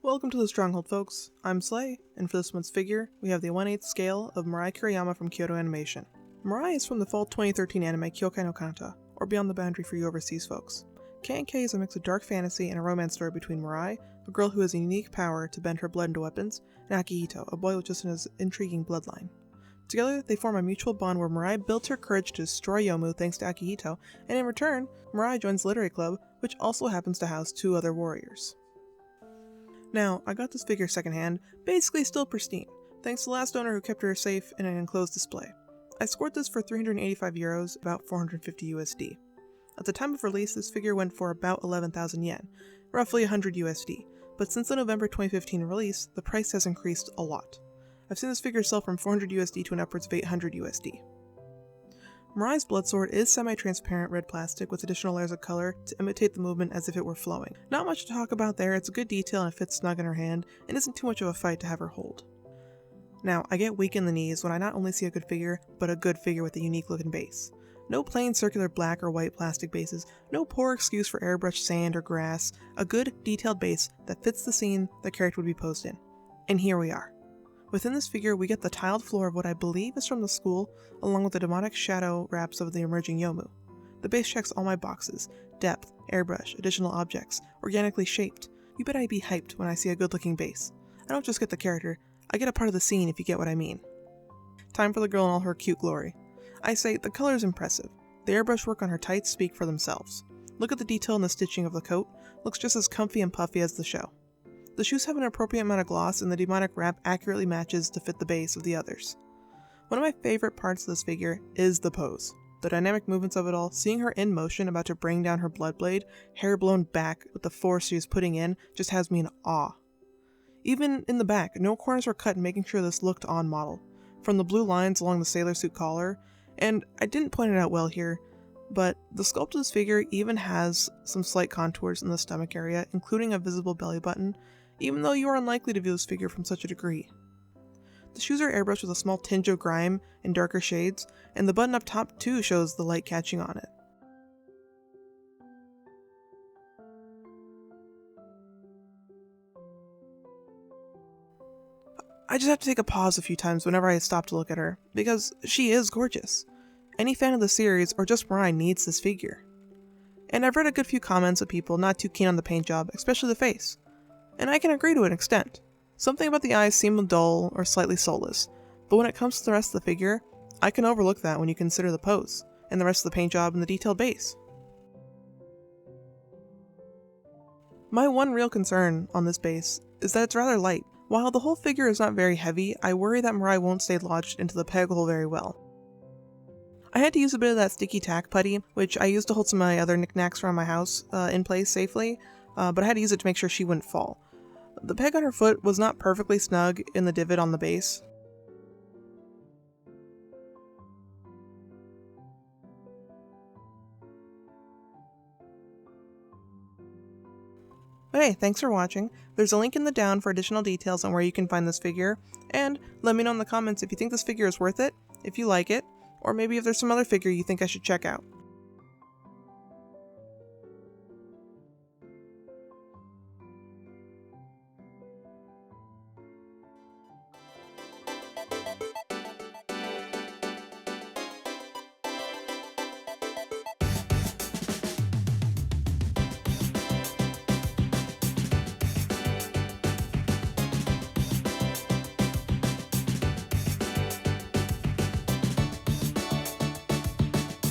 Welcome to the Stronghold, folks. I'm Slay, and for this month's figure, we have the 1/8 scale of Mirai Kiriyama from Kyoto Animation. Mirai is from the fall 2013 anime Kyokai no Kanata, or Beyond the Boundary for you overseas folks. K&K is a mix of dark fantasy and a romance story between Mirai, a girl who has a unique power to bend her blood into weapons, and Akihito, a boy with just an intriguing bloodline. Together, they form a mutual bond where Mirai builds her courage to destroy Yomu thanks to Akihito, and in return, Mirai joins the Literary Club, which also happens to house 2 other warriors. Now, I got this figure secondhand, basically still pristine, thanks to the last owner who kept her safe in an enclosed display. I scored this for €385, about 450 USD. At the time of release, this figure went for about 11,000 yen, roughly 100 USD, but since the November 2015 release, the price has increased a lot. I've seen this figure sell from 400 USD to an upwards of 800 USD. Mirai's bloodsword is semi-transparent red plastic with additional layers of color to imitate the movement as if it were flowing. Not much to talk about there, it's a good detail and it fits snug in her hand, and isn't too much of a fight to have her hold. Now, I get weak in the knees when I not only see a good figure, but a good figure with a unique looking base. No plain circular black or white plastic bases, no poor excuse for airbrushed sand or grass, a good, detailed base that fits the scene the character would be posed in. And here we are. Within this figure, we get the tiled floor of what I believe is from the school, along with the demonic shadow wraps of the emerging Yomu. The base checks all my boxes: depth, airbrush, additional objects, organically shaped. You bet I'd be hyped when I see a good-looking base. I don't just get the character, I get a part of the scene if you get what I mean. Time for the girl in all her cute glory. I say, the color is impressive. The airbrush work on her tights speak for themselves. Look at the detail in the stitching of the coat, looks just as comfy and puffy as the show. The shoes have an appropriate amount of gloss, and the demonic wrap accurately matches to fit the base of the others. One of my favorite parts of this figure is the pose. The dynamic movements of it all, seeing her in motion about to bring down her blood blade, hair blown back with the force she is putting in, just has me in awe. Even in the back, no corners were cut in making sure this looked on model. From the blue lines along the sailor suit collar, and I didn't point it out well here, but the sculpt of this figure even has some slight contours in the stomach area, including a visible belly button, even though you are unlikely to view this figure from such a degree. The shoes are airbrushed with a small tinge of grime and darker shades, and the button up top too shows the light catching on it. I just have to take a pause a few times whenever I stop to look at her, because she is gorgeous. Any fan of the series, or just Mirai, needs this figure. And I've read a good few comments of people not too keen on the paint job, especially the face. And I can agree to an extent. Something about the eyes seem dull or slightly soulless, but when it comes to the rest of the figure, I can overlook that when you consider the pose, and the rest of the paint job and the detailed base. My one real concern on this base is that it's rather light. While the whole figure is not very heavy, I worry that Mirai won't stay lodged into the peg hole very well. I had to use a bit of that sticky tack putty, which I used to hold some of my other knickknacks around my house in place safely, but I had to use it to make sure she wouldn't fall. The peg on her foot was not perfectly snug in the divot on the base. But hey, thanks for watching. There's a link in the down for additional details on where you can find this figure, and let me know in the comments if you think this figure is worth it, if you like it, or maybe if there's some other figure you think I should check out.